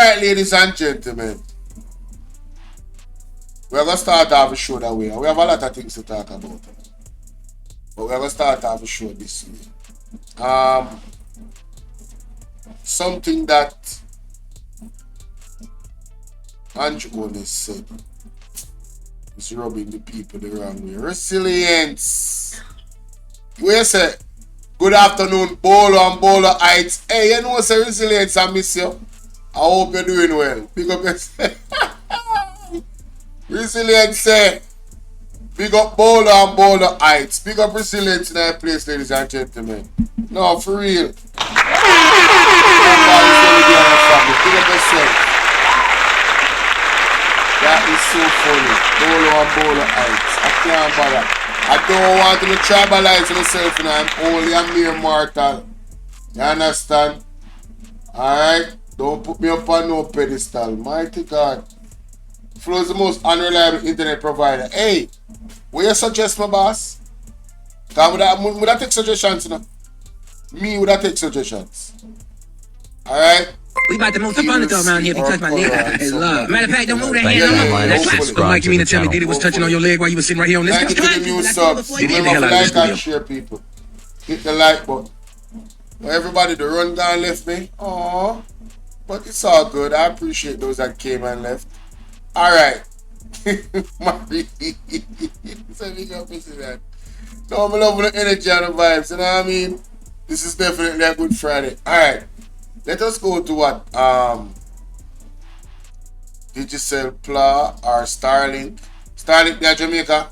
Alright, ladies and gentlemen. We're going to start off a show that way. We have a lot of things to talk about. But we're going to start off a show this way. Something that Holness said is rubbing the people the wrong way. Resilience. We say, good afternoon, Bolo and Bolo Heights. Hey, you know what's resilience? I miss you. I hope you're doing well. Big up yourself. Resilience say, big up Bolo and Bolo Heights. Big up resilience in that place, ladies and gentlemen. No, for real. Big up yourself. That is so funny. Bolo and Bolo Heights. I can't bother. I don't want to tribalize myself and I'm only a mere mortal. You understand? Alright? Don't put me up on no pedestal. Mighty God. Flow is the most unreliable internet provider. Hey, what you suggest, my boss? Because would I take suggestions, you know? Me, would I take suggestions? Alright? We about to move the furniture around here because my leg is love. Matter of fact, don't move that hand no more. That's what. Mike, you mean to tell me Diddy was touching on your leg while you were sitting right here on this? Thank you to the new subs. Remember to like and share, people. Hit the like button. Well, everybody, the run down left me. Aww. But it's all good. I appreciate those that came and left. Alright. No, I'm loving the energy and the vibes. You know what I mean? This is definitely a good Friday. Alright. Let us go to what? Digital Pla or Starlink. Starlink there, Jamaica.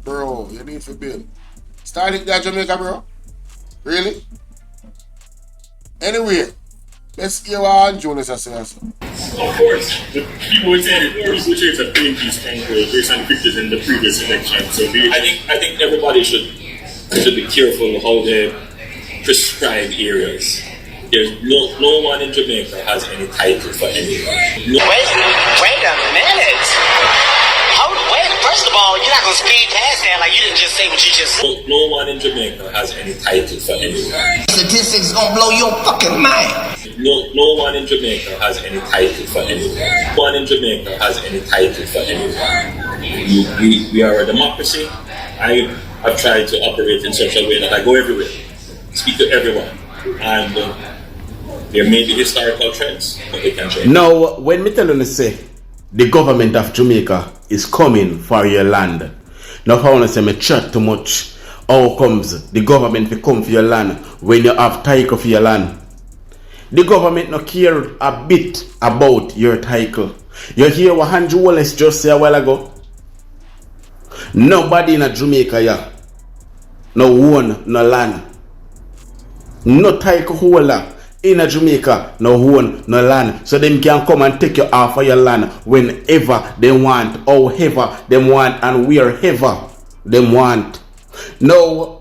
Bro, you need to build. Starlink there, Jamaica, bro. Really? Anyway, let's hear what Juliet has to say. Of course, the people were saying people chose a plain peace conqueror based on pictures in the previous election. So I think everybody should be careful how they prescribe areas. There's no one in Jamaica has any title for anyone. Wait a minute. First of all, you're not gonna speed past that like you didn't just say what you just said. No one in Jamaica has any title for anyone. Statistics gonna blow your fucking mind. No one in Jamaica has any title for anyone. No one in Jamaica has any title for anyone. We are a democracy. I've tried to operate in such a way that I go everywhere, speak to everyone, and there may be historical trends, but they can change. Now, when me tell you say the government of Jamaica is coming for your land, now if I want to say me chat too much, how comes the government will come for your land when you have title for your land? The government no care a bit about your title. You hear what Andrew Holness just say a while ago? Nobody in Jamaica here no own no land. No title holder in Jamaica no own no land. So them can come and take you off of your land whenever they want, however they want, and wherever they want. Now,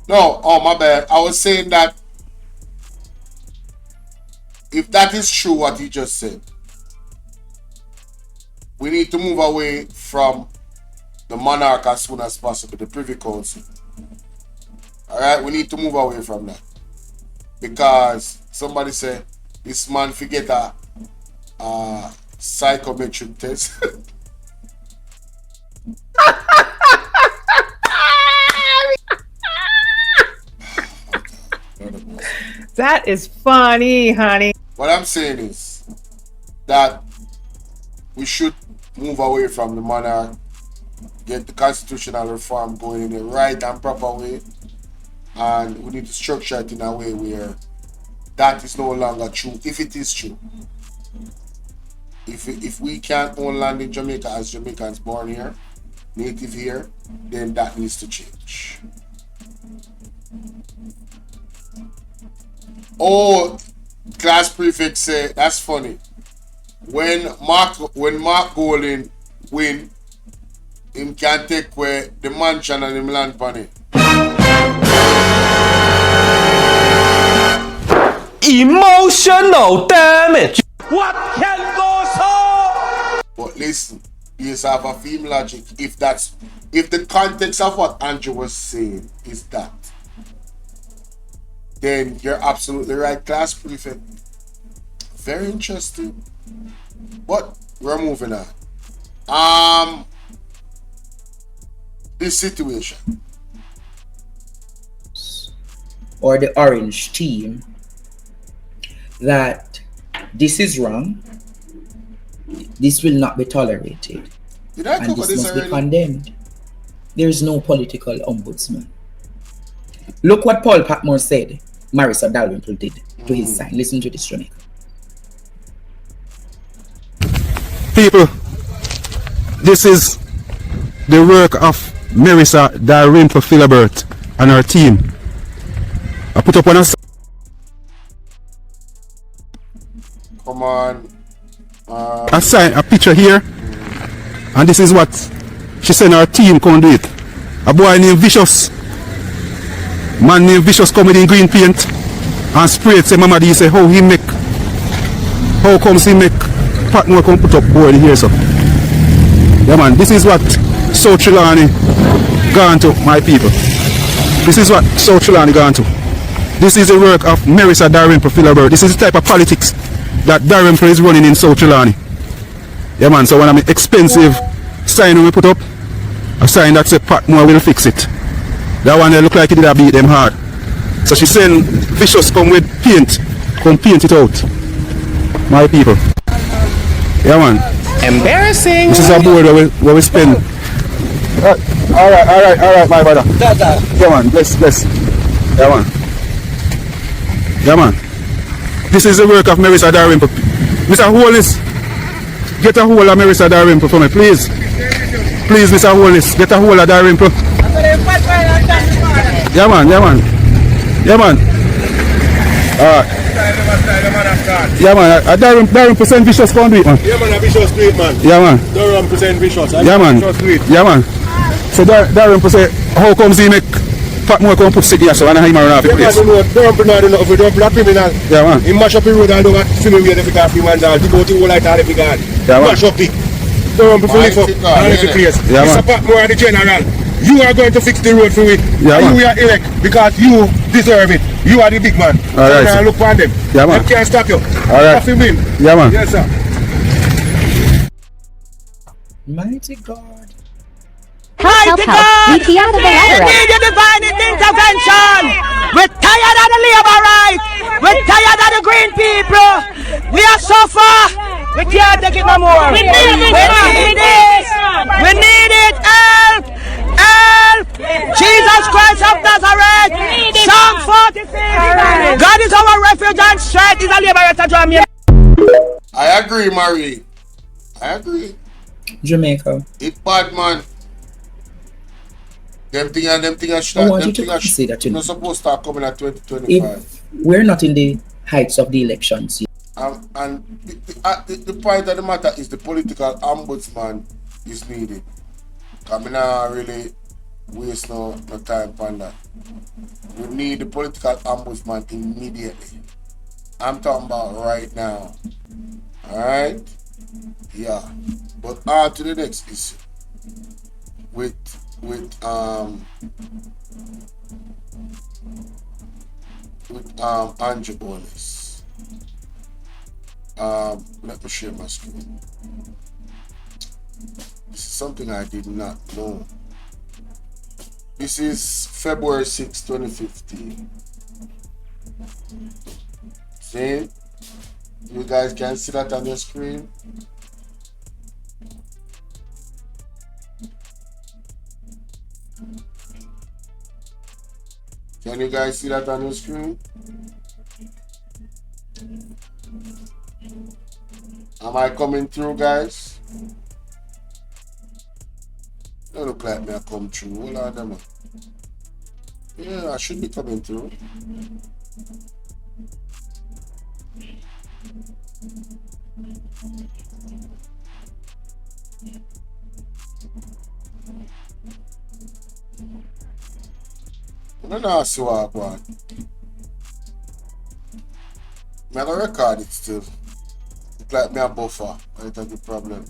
no, oh my bad. I was saying that if that is true what you just said, we need to move away from the monarch as soon as possible, the Privy Council. Alright, we need to move away from that. Because somebody said this man forget a psychometric test. That is funny, honey. What I'm saying is that we should move away from the monarch, get the constitutional reform going in the right and proper way, and we need to structure it in a way where that is no longer true, if it is true. If we can't own land in Jamaica as Jamaicans born here, native here, then that needs to change. Oh, class prefect say that's funny. When Mark Golin win, him can take away the mansion and him land money. Emotional damage. What can go so? But listen, you have a theme logic. If the context of what Andrew was saying is that, then you're absolutely right, class prefect. Very interesting. But we're moving on. This situation. Or the orange team that this is wrong, this will not be tolerated, and this must be condemned. There is no political ombudsman. Look what Paul Patmore said Marissa Dalrymple did to his son. Listen to this, Jamaica. People, this is the work of Marissa Dalrymple Philibert and her team. I put up on a sign, a picture here, and this is what she said her team can't do it. A boy named Vicious, man named Vicious come with in green paint and spray it. Say Mama D say how comes he make Patmore come put up board here, so yeah man, this is what South Trelawney gone to, my people. This is what South Trelawney gone to. This is the work of Marissa Dalrymple Philibert. This is the type of politics that Dalrymple is running in South Trelawney. Yeah man, so when I'm expensive sign we put up, a sign that says Patmore will fix it. That one they look like it did beat them hard. So she saying Vicious come with paint, come paint it out. My people. Yeah man. Embarrassing. This is a board where we spend. Alright, my brother. Yeah man, bless. Yeah man. Yeah man. This is the work of Marissa Dalrymple. Mr. Holness, get a hold of Marissa Dalrymple for me, please. Please, Mr. Holness, get a hold of Dalrymple. Yeah man. Alright. Yeah man, Dalrymple send Vicious come do it, man. Yeah man, a Vicious do it, man. Yeah man. Dalrymple send Vicious. Yeah man. Yeah man. So Dalrymple say, how comes he make Patmore come put city here so and him around off the place? Dalrymple not enough, Dalrymple a criminal. Yeah man. He mash up the road and do a swimming way if he can't free man down. He go to the whole light all if he can. Yeah man. Mash up it. Dalrymple for live up and every place. Yeah man. Mr. Patmore the general. You are going to fix the road for it. Yeah man. And you are elect because you deserve it. You are the big man. Alright. So now look for them. Yeah man. Them can't stop you. Alright. Have him win. Yeah man. Yes sir. Mighty God. Mighty God! We need your divine intervention! We're tired of the labor rights! We're tired of the green people! We are suffer! We can't take it no more! We need this! We need it! Help! Help! Jesus Christ of Nazareth! Psalm 46! God is our refuge and strength! Is a liberator drum here! I agree, Marie. I agree. Jamaica. It's bad, man. Them thing I want you to consider that, not supposed to start coming at 2025. If we're not in the heights of the elections yet. And the point of the matter is the political ombudsman is needed. I mean, I really waste no time on that. We need the political ombudsman immediately. I'm talking about right now. Alright? Yeah. But on to the next issue. With Andrew Holness. Let me share my screen. This is something I did not know. This is February 6, 2015. See? You guys can see that on your screen. Can you guys see that on your screen? Am I coming through, guys? Don't look like me I come through. Hold on, them. Yeah, I should be coming through. I don't know see what I want. I'm gonna record it still. Look like me a buffer. Might have the problem.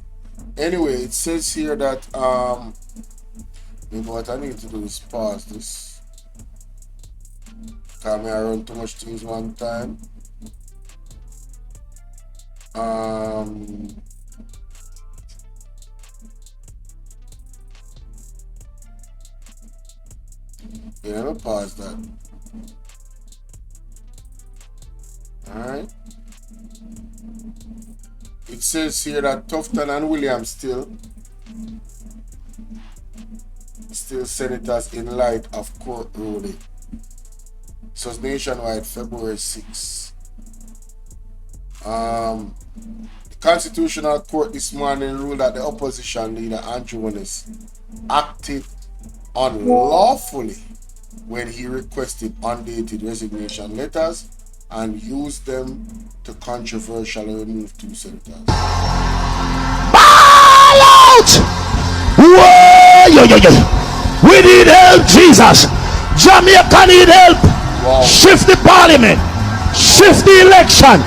Anyway, it says here that maybe what I need to do is pause this. Because I run too much things one time. Yeah, let me pause that. Alright. It says here that Tufton and Williams still senators in light of court ruling. So it's nationwide February 6. The Constitutional Court this morning ruled that the opposition leader Andrew Holness acted unlawfully when he requested undated resignation letters and used them to controversially remove 2 senators. Ball out! Whoa, yo. We need help, Jesus. Jamaica need help. Wow. Shift the parliament. Shift the election.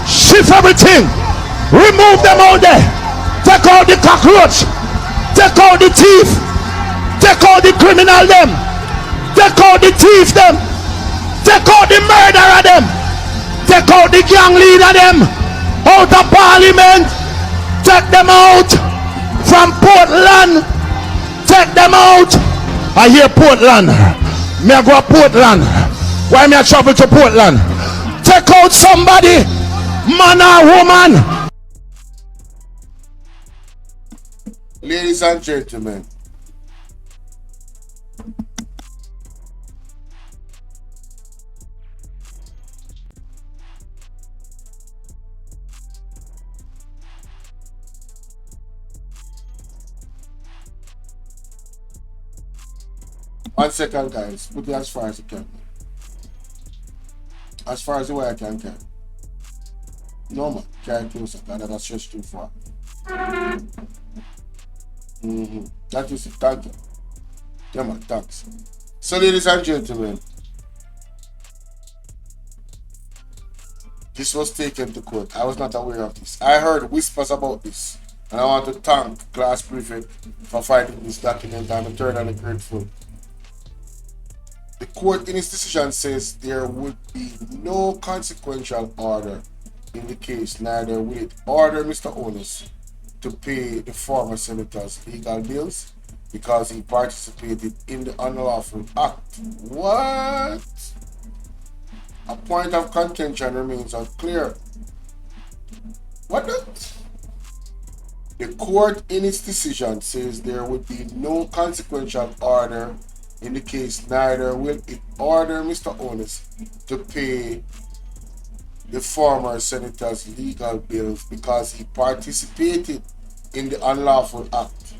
Shift everything. Remove them out there. Take out the cockroach. Take out the thief. Take out the criminal them. Take out the thief them. Take out the murderer them. Take out the gang leader them. Out of parliament. Take them out. From Portland. Take them out. I hear Portland. Me I go to Portland. Why me I travel to Portland? Take out somebody. Man or woman. Ladies and gentlemen, 1 second, guys. Put it as far as you can. As far as the way I can. No, man. Carry closer. That stretch too far. That is it. Thank you. Yeah, man. Thanks. So, ladies and gentlemen, this was taken to court. I was not aware of this. I heard whispers about this. And I want to thank Class Prefect for finding this document. I'm eternally grateful. The court in its decision says there would be no consequential order in the case, neither will it order Mr. Holness to pay the former senator's legal bills because he participated in the unlawful act. What? A point of contention remains unclear. What the? The court in its decision says there would be no consequential order in the case, neither will it order Mr. Holness to pay the former senator's legal bills because he participated in the unlawful act.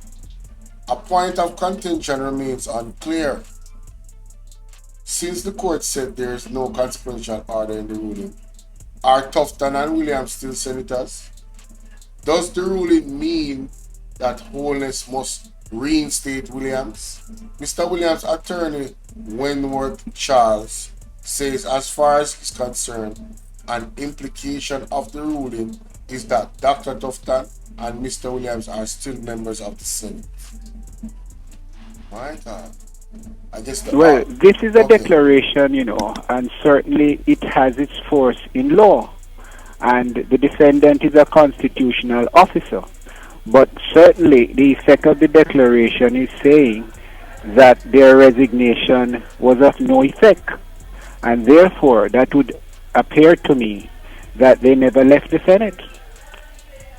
A point of contention remains unclear. Since the court said there is no consequential order in the ruling, are Tufton and Williams still senators? Does the ruling mean that Holness must reinstate Williams? Mr. Williams' attorney, Wentworth Charles, says as far as he's concerned, an implication of the ruling is that Dr. Tufton and Mr. Williams are still members of the Senate. My God. I guess this is a declaration, and certainly it has its force in law. And the defendant is a constitutional officer. But certainly the effect of the declaration is saying that their resignation was of no effect. And therefore, that would appear to me that they never left the Senate.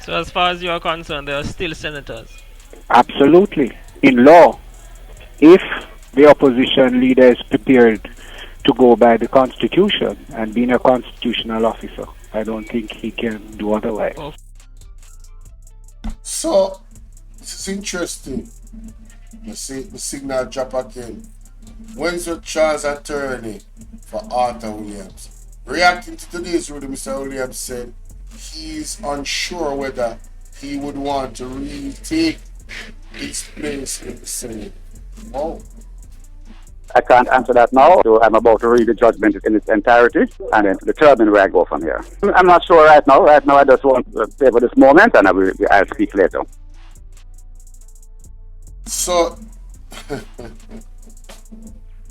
So as far as you are concerned, they are still senators? Absolutely. In law, if the opposition leader is prepared to go by the Constitution and being a constitutional officer, I don't think he can do otherwise. So, this is interesting. You see the signal drop again. Windsor Charles attorney for Arthur Williams. Reacting to today's ruling, Mr. Williams said he's unsure whether he would want to retake his place in the Senate. Oh. I can't answer that now, so I'm about to read the judgment in its entirety and then to determine where I go from here. I'm not sure right now. Right now, I just want to favor this moment and I'll speak later. So,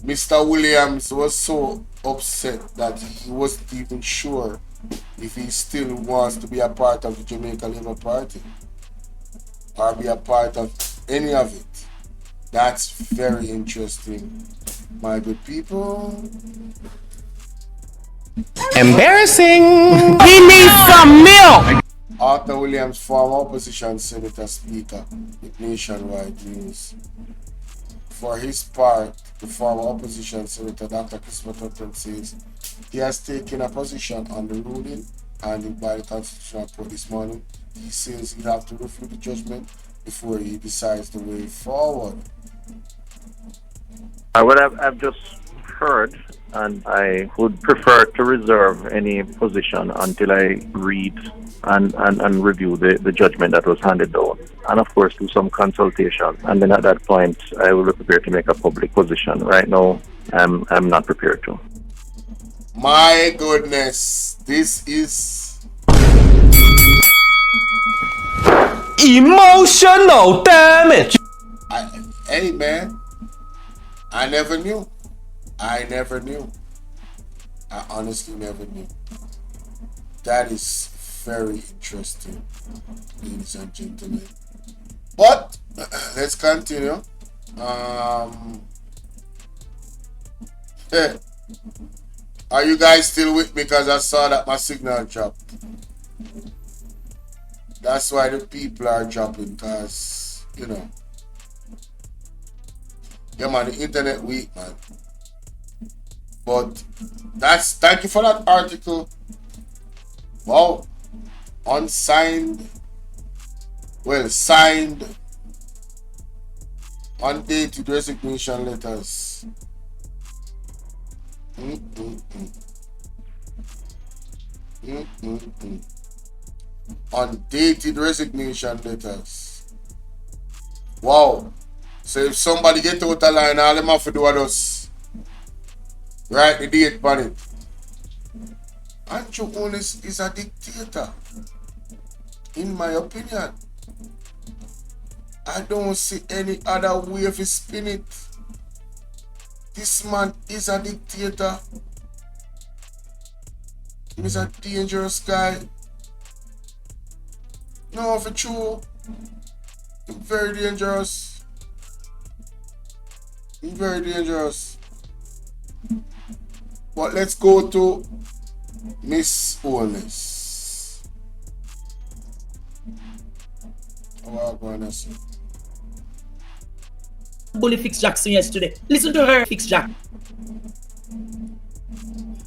Mr. Williams was so upset that he wasn't even sure if he still wants to be a part of the Jamaica Labour Party or be a part of any of it. That's very interesting, my good people. Embarrassing. He needs some milk. Arthur Williams, former opposition senator, speaker with Nationwide News. For his part, the former opposition senator, Dr. Christopher Tutton, says he has taken a position on the ruling handed by the Constitutional Court this morning. He says he'll have to review the judgment before he decides the way forward. What I've just heard, and I would prefer to reserve any position until I read and review the judgment that was handed down, and of course do some consultation, and then at that point I will be prepared to make a public position. Right now, I'm not prepared to. My goodness, this is emotional damage. Hey man, I never knew. I honestly never knew. That is very interesting, ladies and gentlemen. But let's continue. Are you guys still with me? Because I saw that my signal dropped. That's why the people are dropping, because, you know. Yeah, man, the internet weak, man. But thank you for that article. Wow. Unsigned. Well, signed. Undated resignation letters. Undated resignation letters. Wow. So if somebody get out of line, all them have to do is write the date on it. Andrew Holness is a dictator. In my opinion. I don't see any other way to spin it. This man is a dictator. He's a dangerous guy. No, for true. He's very dangerous. Very dangerous. But let's go to Miss Holness. Oh, goodness. Bully fix Jackson yesterday. Listen to her, fix Jack.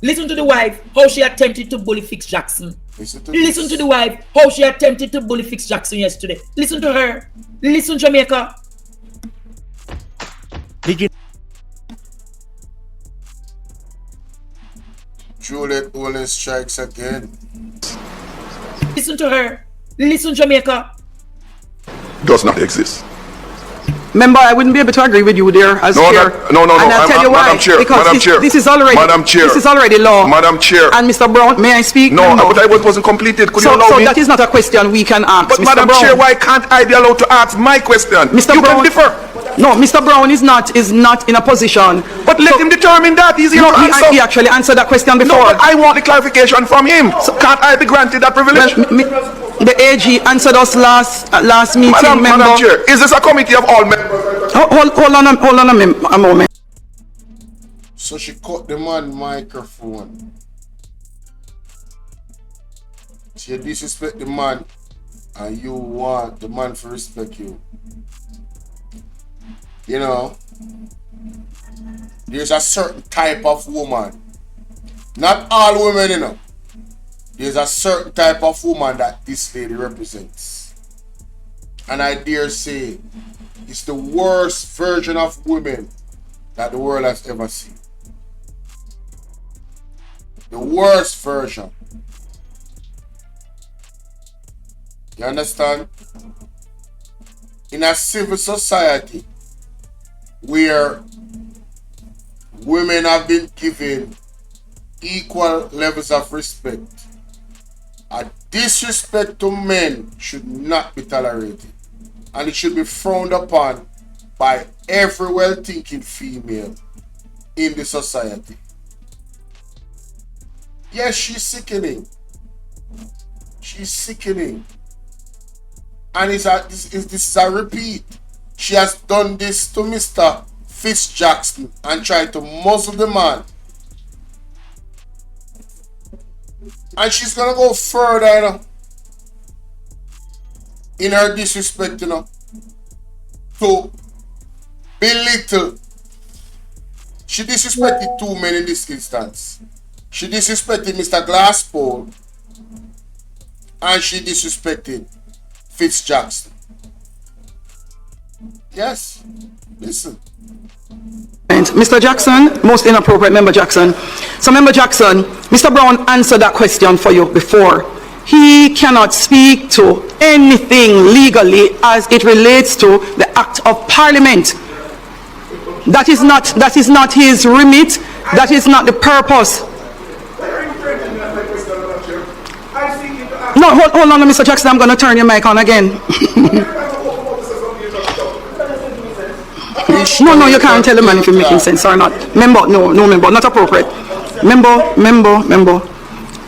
Listen to the wife, how she attempted to bully fix Jackson. Listen to the wife, how she attempted to bully fix Jackson yesterday. Listen to her. Listen, Jamaica. Juliet Holness strikes again. Listen to her. Listen, Jamaica. Does not exist. Member, I wouldn't be able to agree with you there as chair. No. And I'll tell you why. Madam Chair, because Madam Chair, this is already Madam Chair, this is already law. Madam Chair. And Mr. Brown, may I speak? No, but I wasn't completed. Could you allow so me? that is not a question we can ask. But Mr. Madam Brown. Chair, why can't I be allowed to ask my question? Mr. You Brown, can differ. No, Mr. Brown is not in a position. But let him determine that. He's here to answer. He actually answered that question before. No, but I want the clarification from him. So can't I be granted that privilege? Well, the AG answered us last meeting, member. Madam Chair, is this a committee of all members? Hold on a moment. So she cut the man microphone. She disrespect the man, and you want the man to respect you. You know, there's a certain type of woman. Not all women, you know. There's a certain type of woman that this lady represents. And I dare say, it's the worst version of women that the world has ever seen. The worst version. You understand? In a civil society where women have been given equal levels of respect, a disrespect to men should not be tolerated. And it should be frowned upon by every well-thinking female in the society. Yes, she's sickening. She's sickening. And this is a repeat. She has done this to Mr. Fitzjackson and tried to muzzle the man. And she's going to go further, you know, in her disrespect, you know, to belittle. She disrespected two men in this instance. She disrespected Mr. Glasspole and she disrespected Fitzjackson. Yes, listen. And Mr. Jackson, most inappropriate Member Jackson. So Member Jackson, Mr. Brown answered that question for you before. He cannot speak to anything legally as it relates to the Act of Parliament. That is not his remit. That is not the purpose. No, hold on, Mr. Jackson. I'm going to turn your mic on again. No, you can't tell the man if you're making sense or not. Member, no, member, not appropriate. Member.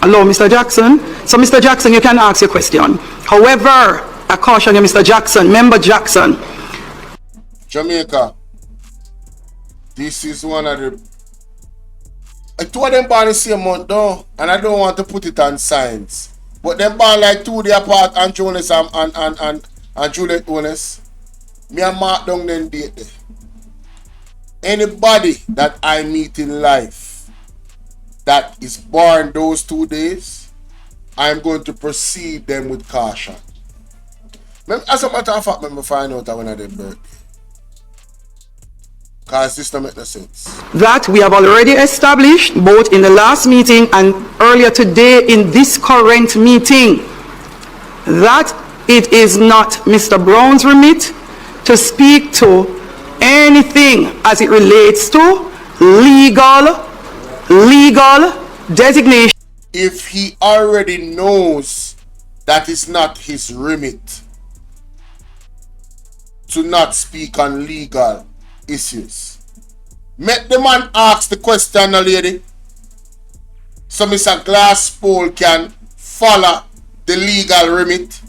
Hello, Mr. Jackson. So, Mr. Jackson, you can ask your question. However, I caution you, Mr. Jackson, Member Jackson. Jamaica, this is one of the... Two of them born the same month, though, and I don't want to put it on science. But them born like 2 days apart, and Holness and Juliet Holness. Me and Mark down then date there. Anybody that I meet in life that is born those 2 days, I'm going to proceed them with caution. As a matter of fact, let me find out when I did birthday. Because this don't make no sense. That we have already established both in the last meeting and earlier today in this current meeting, that it is not Mr. Brown's remit to speak to anything as it relates to legal designation. If he already knows that it's not his remit to not speak on legal issues, make the man ask the question, lady, so Mr. Glasspole can follow the legal remit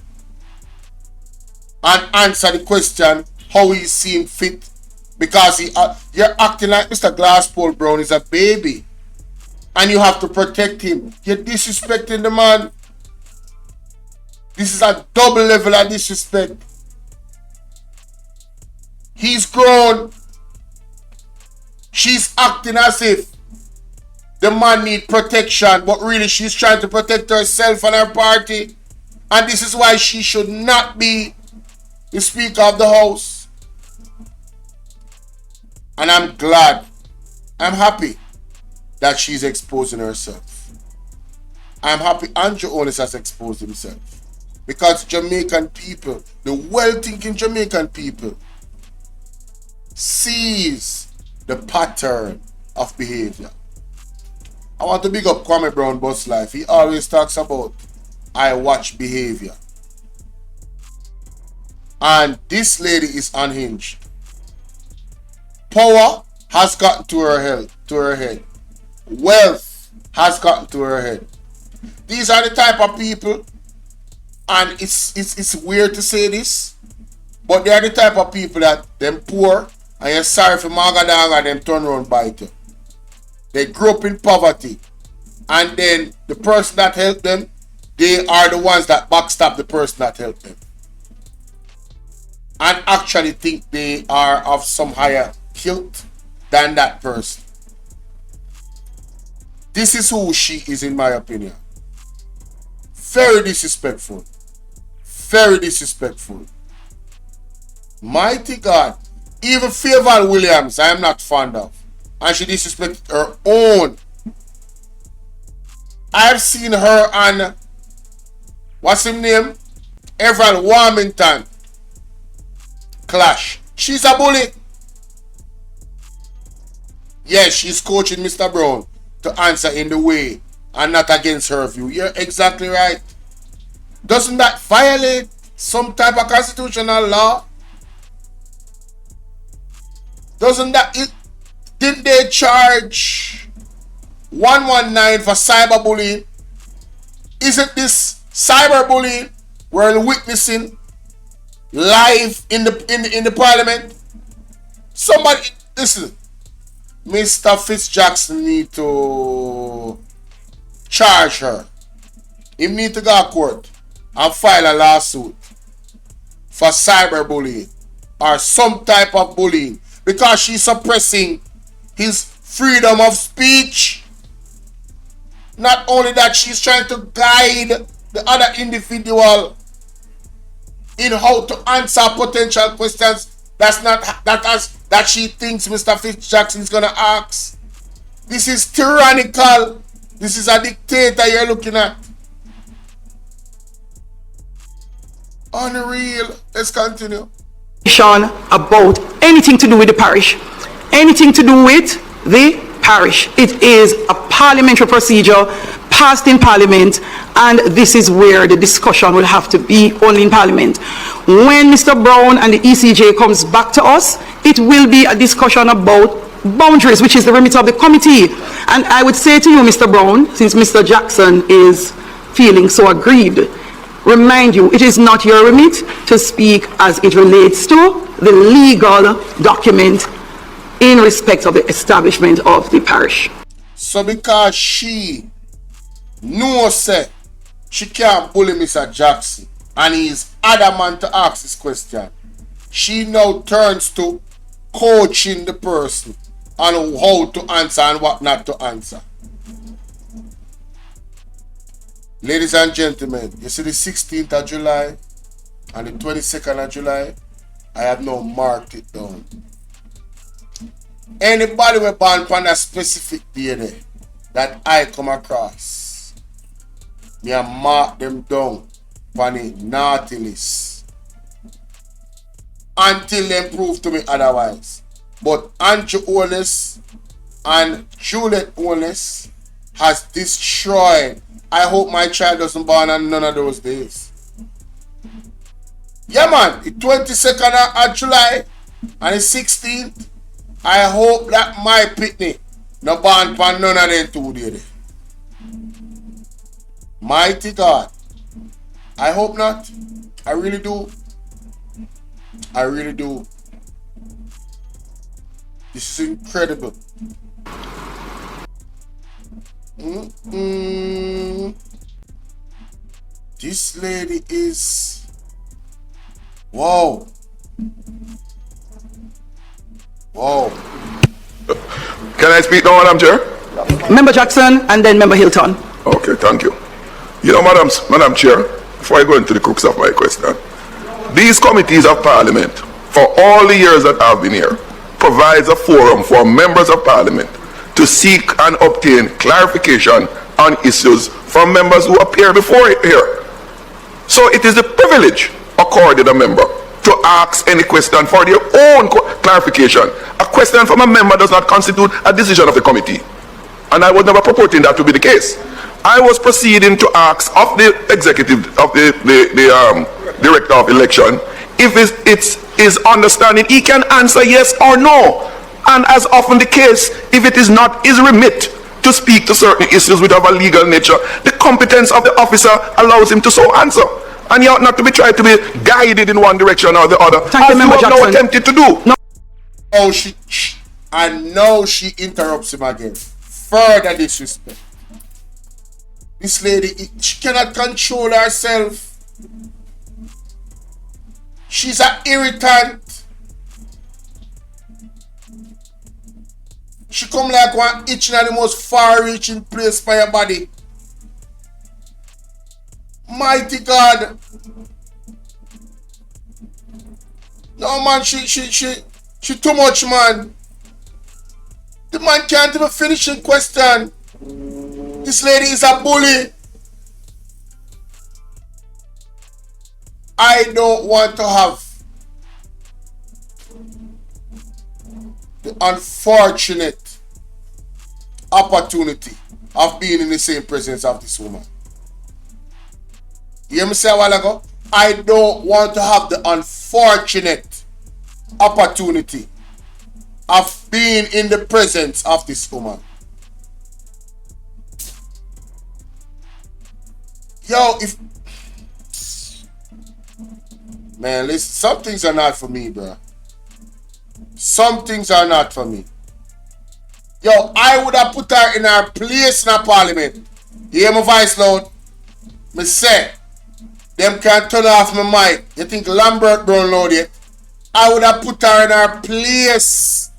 and answer the question how he seem fit, because you're acting like Mr. Glasspole Brown is a baby and you have to protect him. You're disrespecting the man. This is a double level of disrespect. He's grown. She's acting as if the man needs protection, but really she's trying to protect herself and her party, and this is why she should not be the Speaker of the House. And I'm glad, I'm happy that she's exposing herself. I'm happy Andrew Holness has exposed himself, because Jamaican people, the well-thinking Jamaican people, sees the pattern of behavior. I want to big up Kwame Brown Bus Life. He always talks about I watch behavior. And this lady is unhinged. Power has gotten to her head. Wealth has gotten to her head. These are the type of people, and it's weird to say this, but they are the type of people that them poor and you're sorry for Magadang and them turn around bite you. They grew up in poverty, and then the person that helped them, they are the ones that backstab the person that helped them, and actually think they are of some higher guilt than that person. This is who she is, in my opinion. Very disrespectful. Very disrespectful. Mighty God. Even Favour Williams, I am not fond of. And she disrespected her own. I've seen her on, what's his name? Everett Warmington clash. She's a bully. Yes, she's coaching Mr. Brown to answer in the way and not against her view. You're exactly right. Doesn't that violate some type of constitutional law? Doesn't that... Didn't they charge 119 for cyberbullying? Isn't this cyberbullying we're witnessing live in the parliament? Somebody, listen, Mr. Fitzjackson need to charge her. He need to go to court and file a lawsuit for cyberbullying or some type of bullying because she's suppressing his freedom of speech. Not only that, she's trying to guide the other individual in how to answer potential questions that she thinks Mr. Fitzjackson is gonna ask. This is tyrannical. This is a dictator you're looking at. Unreal. Let's continue. About anything to do with the parish, anything to do with the parish. It is a parliamentary procedure passed in Parliament, and this is where the discussion will have to be only in Parliament. When Mr. Brown and the ECJ comes back to us, it will be a discussion about boundaries, which is the remit of the committee. And I would say to you, Mr. Brown, since Mr. Jackson is feeling so aggrieved, remind you, it is not your remit to speak as it relates to the legal document in respect of the establishment of the parish. So because she knows she can't bully Mr. Jackson and he is adamant to ask this question, she now turns to coaching the person on how to answer and what not to answer. Ladies and gentlemen, you see the 16th of July and the 22nd of July, I have now marked it down. Anybody will born on a specific day there that I come across, me I mark them down on the naughty list until they prove to me otherwise. But Andrew Holness and Juliet Holness has destroyed. I hope my child doesn't born on none of those days. Yeah man, the 22nd of July and the 16th, I hope that my pitney no born on none of them 2 days. Mighty God. I hope not. I really do. I really do. This is incredible. This lady is... Wow. Wow. Can I speak now, Madam Chair? Member Jackson and then Member Hilton. Okay, thank you. You know, Madam Chair, before I go into the crux of my question, these committees of Parliament, for all the years that I've been here, provides a forum for members of Parliament to seek and obtain clarification on issues from members who appear before it here. So it is a privilege accorded a member to ask any question for their own clarification. A question from a member does not constitute a decision of the committee. And I was never purporting that to be the case. I was proceeding to ask of the executive, of the director of election, if it's his understanding he can answer yes or no. And as often the case, if it is not his remit to speak to certain issues which have a legal nature, the competence of the officer allows him to so answer. And you ought not to be tried to be guided in one direction or the other, as you have now attempted to do. No. Oh, and now she interrupts him again. Further disrespect. This lady, she cannot control herself. She's an irritant. She come like one itching at the most far-reaching place for your body. Mighty God. No man, she too much, man. The man can't even finish the question. This lady is a bully. I don't want to have the unfortunate opportunity of being in the same presence of this woman. You hear me say a while ago? I don't want to have the unfortunate opportunity of being in the presence of this woman. Yo, if... Man, listen, some things are not for me, bro. Some things are not for me. Yo, I would have put her in her place in a parliament. You hear my voice loud? Me say, them can't turn off my mic. You think Lambert don't load it? I would have put her in her place.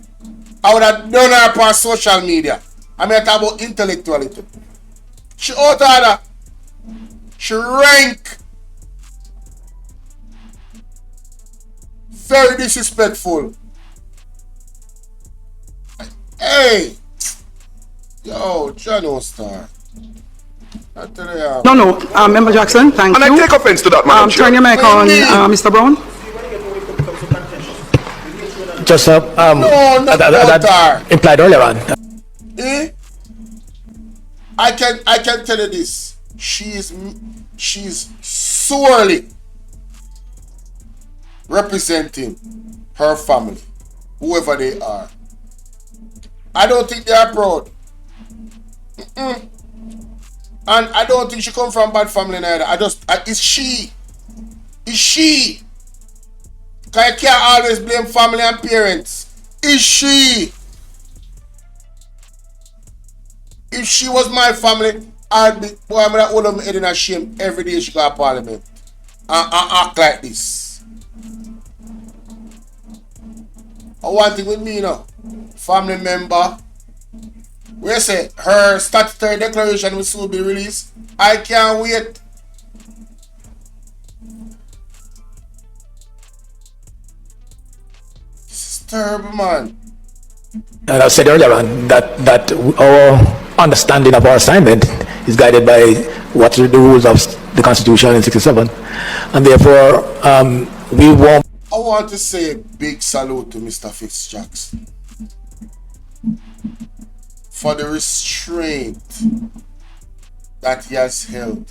I would have done her on social media. I mean, I talk about intellectuality. She out order. She rank. Very disrespectful. Hey. Yo, John Star. No, Member Jackson, thank you. And I take offense to that, Madam Chair. Turn your mic on, Mr. Brown. Just that implied earlier on. I can tell you this. She's sorely representing her family, whoever they are. I don't think they are proud. And I don't think she come from bad family neither. It's she. It's she. Because I can't always blame family and parents. It's she. If she was my family, I'd be, boy, I'm going to hold my head in a shame every day she go to parliament. And act like this. One thing with me, you know, family member, we say her statutory declaration will soon be released. I can't wait. This is terrible, man. And I said earlier on that our understanding of our assignment is guided by what are the rules of the Constitution in 67, and therefore we won't. I want to say a big salute to Mr. Fitzjackson for the restraint that he has held.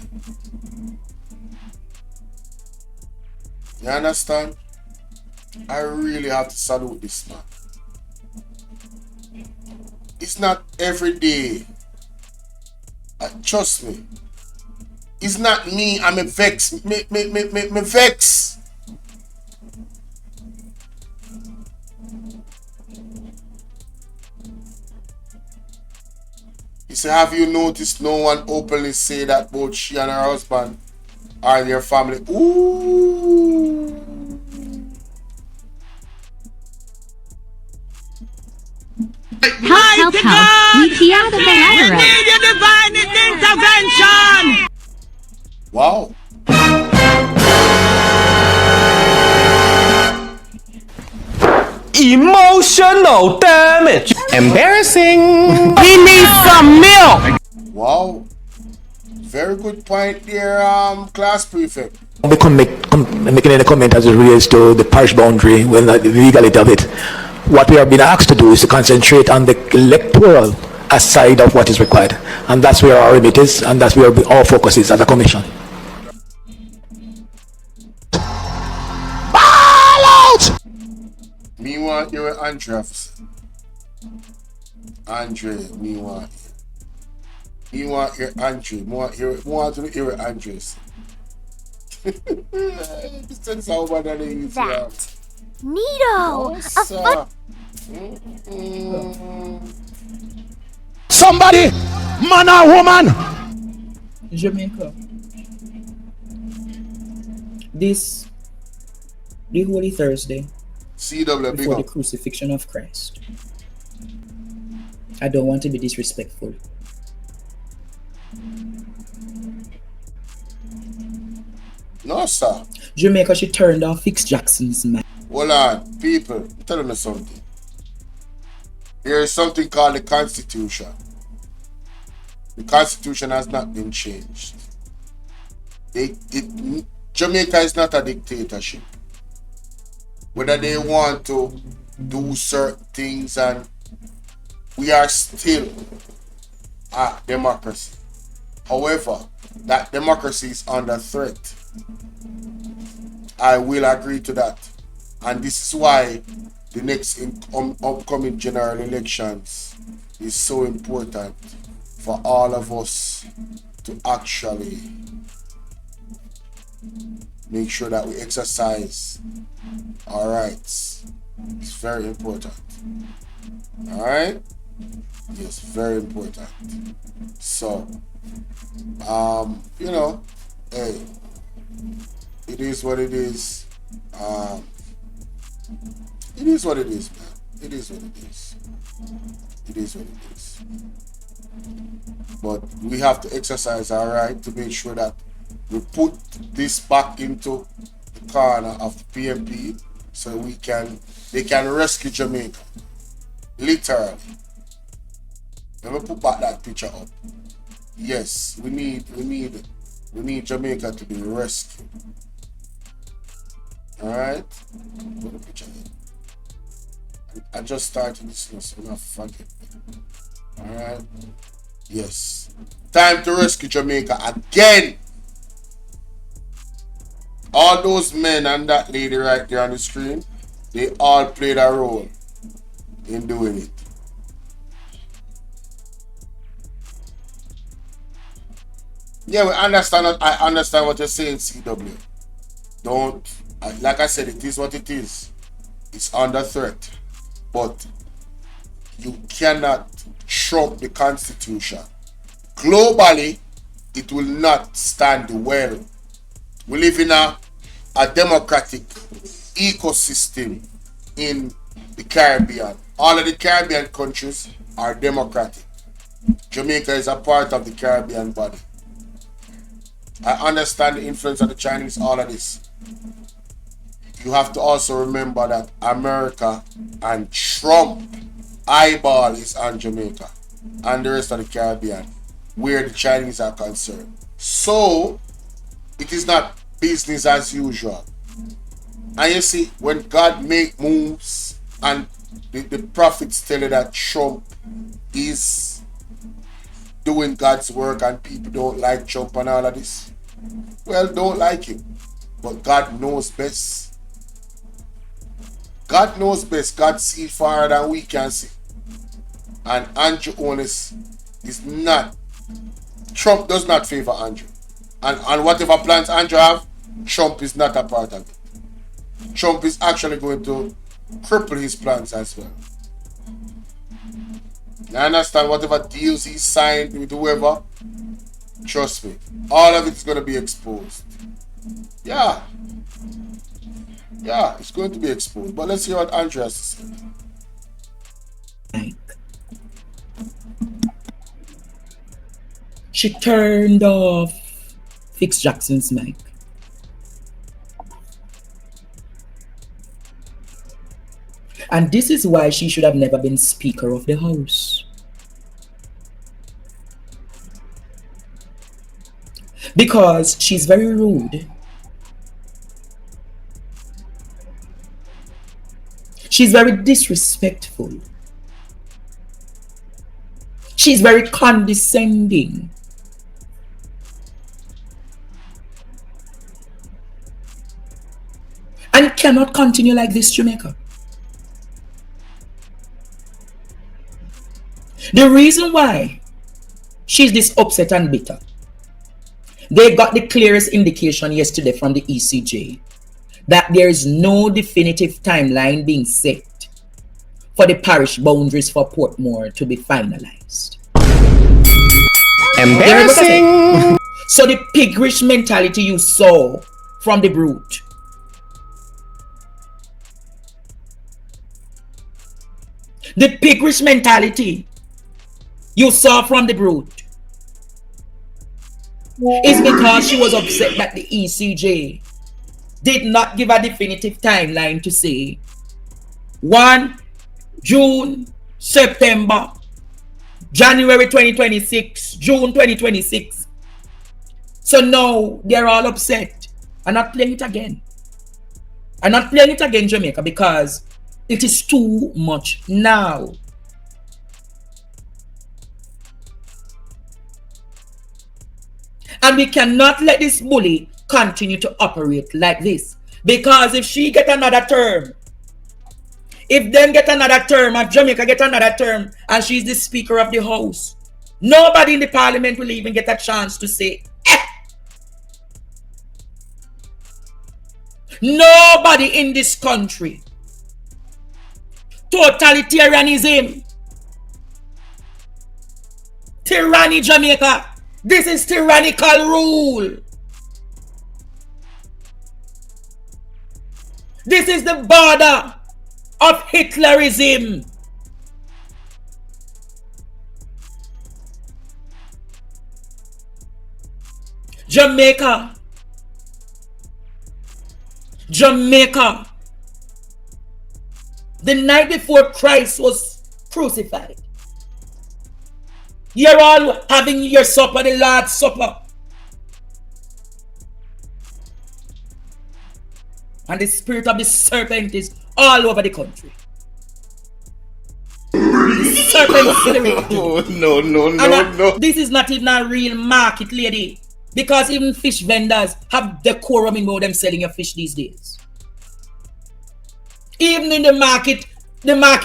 You understand? I really have to salute this man. It's not every day. Trust me. It's not me. I'm a vex. Me vex. He said, have you noticed no one openly say that both she and her husband are their family? Ooh. Help, we need your divine intervention. Wow. Emotional damage. Embarrassing. We need some milk. Wow. Very good point there, class prefect. Making any comment as it relates to the parish boundary, well, the legality of it. What we are being asked to do is to concentrate on the electoral side of what is required, and that's where our remit is, and that's where our focus is as a commission. Me want you with Andrews. Andre, me want you. Me want your Andre. Me want you with Andrews. This is how bad that is. That. Neato! A foot. Somebody, man or woman. Jamaica. The Holy Thursday, before the crucifixion of Christ. I don't want to be disrespectful. No, sir. Jamaica, she turned off Fitzjackson's man. Hold on, people, I'm telling you something. There is something called the Constitution. The Constitution has not been changed. Jamaica is not a dictatorship. Whether they want to do certain things, and we are still a democracy. However, that democracy is under threat. I will agree to that. And this is why the next upcoming general elections is so important for all of us to actually make sure that we exercise our rights. It's very important. Alright? Yes, very important. So, you know, hey, it is what it is. It is what it is, man. It is what it is. It is what it is. But we have to exercise our right to make sure that we put this back into the corner of the PMP so they can rescue Jamaica. Literally. Let me put back that picture up. Yes, we need Jamaica to be rescued. Alright? Put the picture in. I just started this, so I'm not forget. Alright? Yes. Time to rescue Jamaica again. All those men and that lady right there on the screen, they all played a role in doing it. Yeah, we understand. I understand what you're saying, CW. Like I said, it is what it is. It's under threat. But you cannot trump the Constitution. Globally, it will not stand well. We live in a democratic ecosystem in the Caribbean. All of the Caribbean countries are democratic. Jamaica is a part of the Caribbean body. I understand the influence of the Chinese, all of this. You have to also remember that America and Trump eyeball is on Jamaica and the rest of the Caribbean, where the Chinese are concerned. So, it is not business as usual. And you see, when God make moves and the prophets tell you that Trump is doing God's work and people don't like Trump and all of this, well, don't like him. But God knows best. God knows best. God sees farther than we can see. And Andrew Holness is not. Trump does not favor Andrew. And whatever plans Andrew have, Trump is not a part of it. Trump is actually going to cripple his plans as well. I understand whatever deals he signed with whoever, trust me, all of it is going to be exposed. Yeah. Yeah, it's going to be exposed. But let's hear what Andrew has to say. She turned off Fix Jackson's mic. And this is why she should have never been Speaker of the House. Because she's very rude. She's very disrespectful. She's very condescending. And it cannot continue like this, Jamaica. The reason why she's this upset and bitter, they got the clearest indication yesterday from the ECJ that there is no definitive timeline being set for the parish boundaries for Portmore to be finalized. Embarrassing! So the piggish mentality you saw from the brute, the piggish mentality you saw from the brute is because she was upset that the ECJ did not give a definitive timeline to say 1 June, September, January 2026, June 2026. So now they're all upset. I'm not playing it again. I'm not playing it again, Jamaica, because it is too much now. And we cannot let this bully continue to operate like this. Because if she get another term, if them get another term, and Jamaica get another term, and she's the Speaker of the House, nobody in the Parliament will even get a chance to say, eh. Nobody in this country. Totalitarianism. Tyranny, Jamaica. This is tyrannical rule. This is the border of Hitlerism. Jamaica. Jamaica. The night before Christ was crucified, you're all having your supper, the Lord's Supper. And the spirit of the serpent is all over the country. The serpent spirit. No. This is not even a real market, lady. Because even fish vendors have decorum in how them selling your fish these days. Even in the market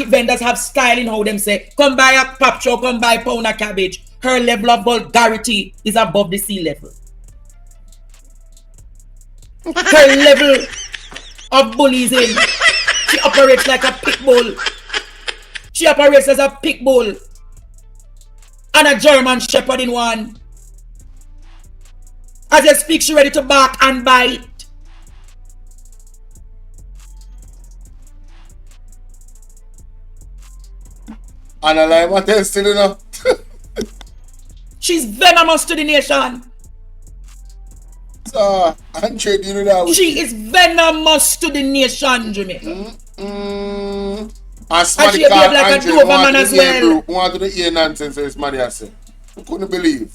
vendors have style in how them say, come buy a pop chow, come buy a pound of cabbage. Her level of vulgarity is above the sea level. Her level of bullying. She operates like a pit bull. She operates as a pit bull. And a German shepherd in one. As you speak, she ready to bark and bite. And I like what else still, you know? She's venomous to the nation. So, I'm trading with that. She is venomous to the nation, Jamaica. And she behave like a Doberman as well. Who want to do the ear nonsense, this man I say. I couldn't believe.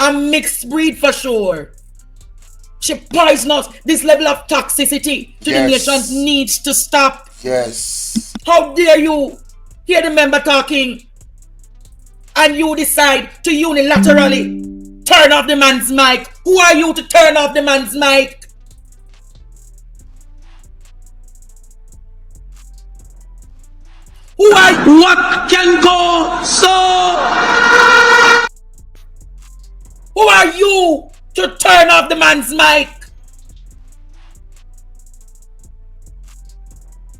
A mixed breed for sure. She poisonous. This level of toxicity to the nation needs to stop. Yes. How dare you hear the member talking and you decide to unilaterally turn off the man's mic? Who are you to turn off the man's mic? Who are you? What can go so? Who are you to turn off the man's mic?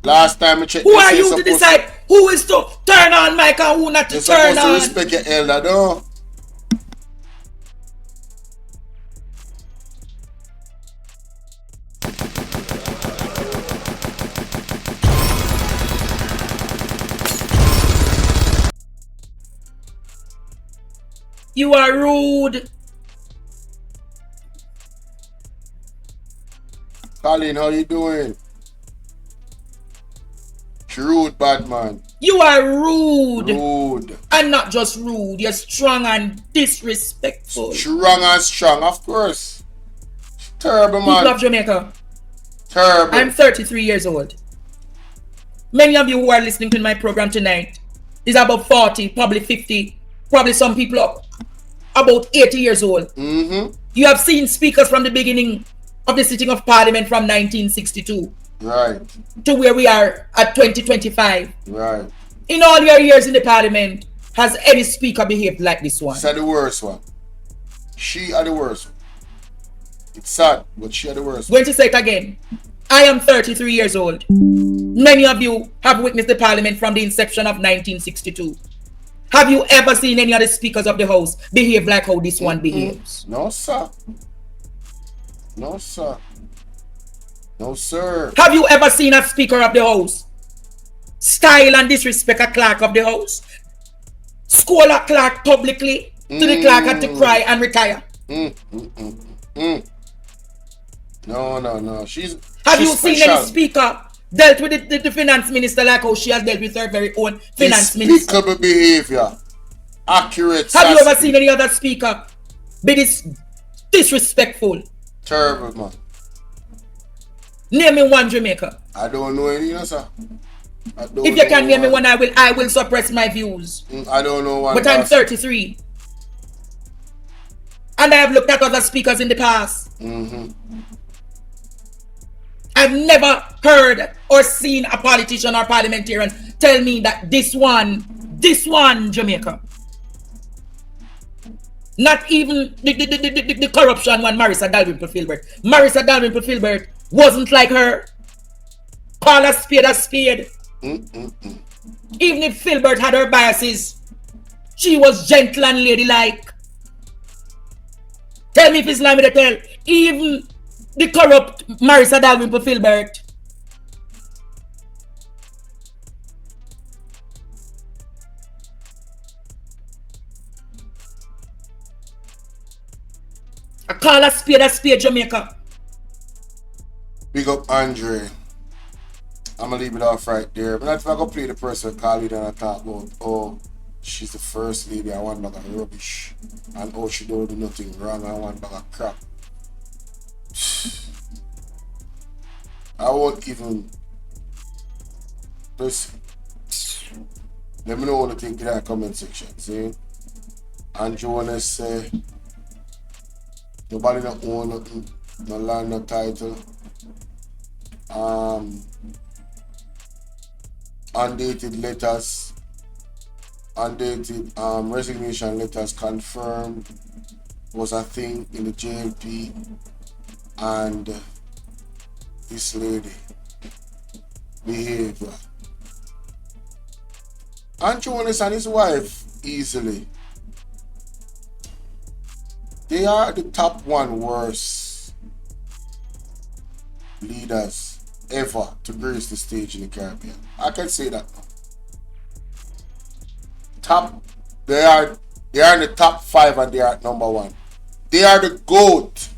Last time I checked. Who are you to decide who is to turn on mic and who not to turn on? You're supposed to respect your elder, though. You are rude. Colin, how you doing? Rude, bad man. You are rude. Rude. And not just rude, you're strong and disrespectful. Strong and strong, of course. Terrible, man. People of Jamaica. Terrible. I'm 33 years old. Many of you who are listening to my program tonight is about 40, probably 50, probably some people up about 80 years old. You have seen speakers from the beginning of the sitting of Parliament from 1962. Right. To where we are at 2025. Right. In all your years in the Parliament, has any speaker behaved like this one? She's the worst one. She are the worst one. It's sad, but she are the worst one. Going to say it again. I am 33 years old. Many of you have witnessed the Parliament from the inception of 1962. Have you ever seen any of the speakers of the House behave like how this one behaves? No, sir. No, sir. No, sir. Have you ever seen a Speaker of the House style and disrespect a Clerk of the House? Scold a clerk publicly to the clerk had to cry and retire. No. Have you she's seen special. any speaker dealt with the finance minister like how she has dealt with her very own finance minister? Despicable behavior. Accurate. Have you ever seen any other speaker be this disrespectful? Terrible, man. Name me one, Jamaica. I don't know any, sir. If you can name me one, I will suppress my views. I don't know one. But I'm 33. And I have looked at other speakers in the past. I've never heard or seen a politician or parliamentarian tell me that this one, Jamaica. Not even the corruption one, Marissa Dalrymple-Filbert. Marissa Dalrymple-Filbert wasn't like her. Call a spade a spade. Even if Filbert had her biases, she was gentle and ladylike. Tell me if it's lying me to tell. Even the corrupt Marissa Dalrymple-Filbert. I call a spade, Jamaica. Big up Andre. I'm gonna leave it off right there. But if I go play the person call you, then I talk about, oh, she's the first lady, I want bag of rubbish. And oh, she don't do nothing wrong, I want bag of crap. I won't even listen. Let me know what you think in that comment section. See? And Jonas say nobody not own nothing, no land, no title. Undated letters, undated resignation letters confirmed was a thing in the JLP, and this lady behavior. And Jonas and his wife easily. They are the top one worst leaders ever to grace the stage in the Caribbean. I can say that now. They are in the top 5 and they are at number 1. They are the GOAT.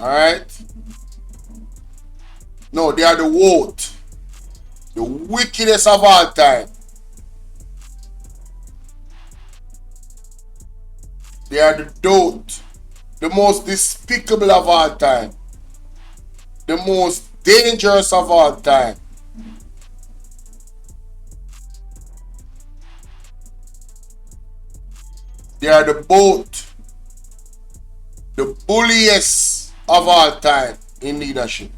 Alright? No, they are the WOT. The wickedest of all time. They are the dote. The most despicable of all time. The most dangerous of all time. They are the boat. The bulliest of all time in leadership.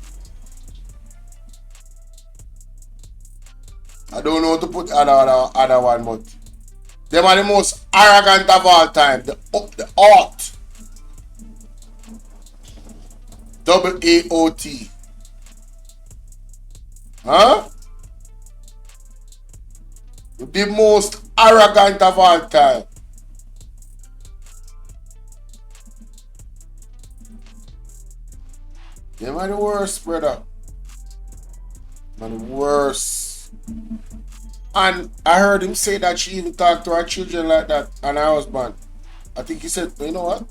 I don't know how to put other one, but they are the most arrogant of all time. The AOT. AOT. Huh? The most arrogant of all time. They are the worst, brother. They are the worst. And I heard him say that she even talked to her children like that and her husband. I think he said, you know what?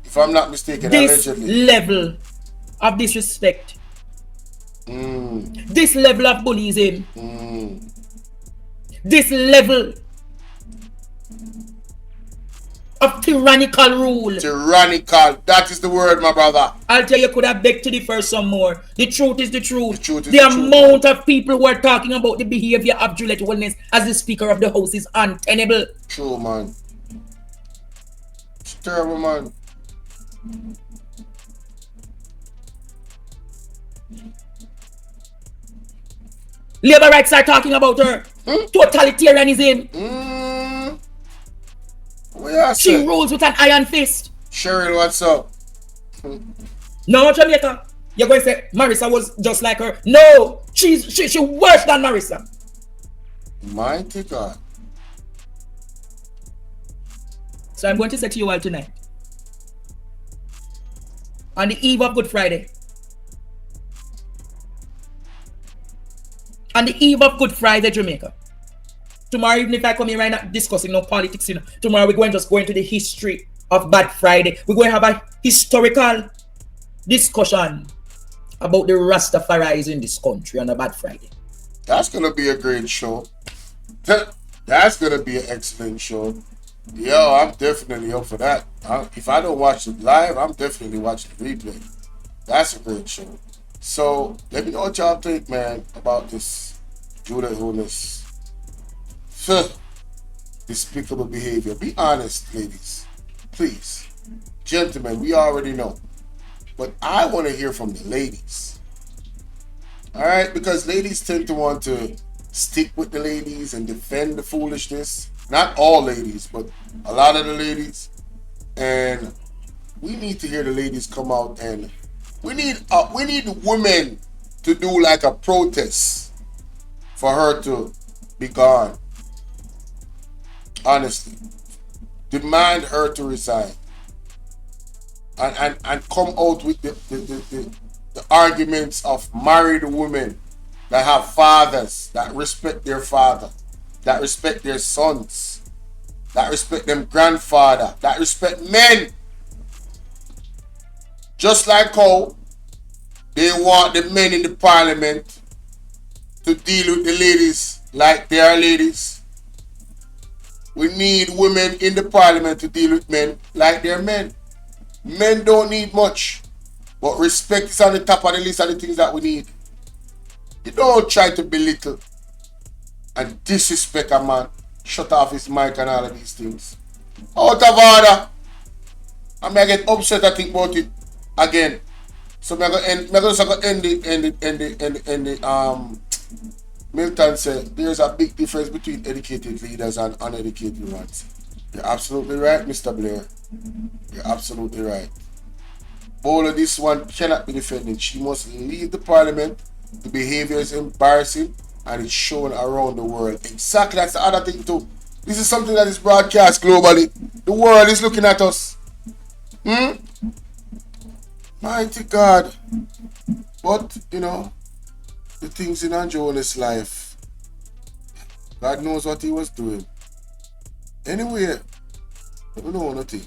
If I'm not mistaken, this allegedly. level of disrespect. This level of bullying. This level of tyrannical rule. Tyrannical. That is the word, my brother. I'll tell you, could have begged to differ some more. The truth is the truth. The amount of people who are talking about the behavior of Juliet Holness as the Speaker of the House is untenable. True, man. It's terrible, man. Labor rights are talking about her. Totalitarianism. She rules with an iron fist. Cheryl, what's up? No, Jamaica. You're going to say Marissa was just like her. No, she's worse than Marissa. Mighty God. So I'm going to say to you all tonight, on the eve of Good Friday, on the eve of Good Friday, Jamaica, Tomorrow, even if I come here right now discussing no politics, you know, tomorrow we're going to just go into the history of Bad Friday. We're going to have a historical discussion about the Rastafaris in this country on a Bad Friday. That's going to be a great show. That's going to be an excellent show. Yo, I'm definitely up for that. If I don't watch it live, I'm definitely watching the replay. That's a great show. So, let me know what y'all think, man, about this Juliet Holness. Despicable behavior. Be honest, ladies. Please. Gentlemen, we already know. But I want to hear from the ladies. Alright? Because ladies tend to want to stick with the ladies and defend the foolishness. Not all ladies, but a lot of the ladies. And we need to hear the ladies come out, and we need women to do like a protest for her to be gone. Honestly. Demand her to resign. And come out with the arguments of married women that have fathers, that respect their father, that respect their sons, that respect them grandfather, that respect men. Just like how they want the men in the parliament to deal with the ladies like they are ladies. We need women in the parliament to deal with men like they're men. Men don't need much, but respect is on the top of the list of the things that we need. You don't try to belittle and disrespect a man, shut off his mic and all of these things. Out of order. I may get upset I think about it again. So I'm going to end the Milton said there's a big difference between educated leaders and uneducated ones. You're absolutely right, Mr. Blair. You're absolutely right. Bolo, this one cannot be defended. She must leave the parliament. The behavior is embarrassing and it's shown around the world. Exactly, that's the other thing too. This is something that is broadcast globally. The world is looking at us. Mighty God. But, you know, the things in Anjola's life, God knows what he was doing. Anyway, I don't know nothing.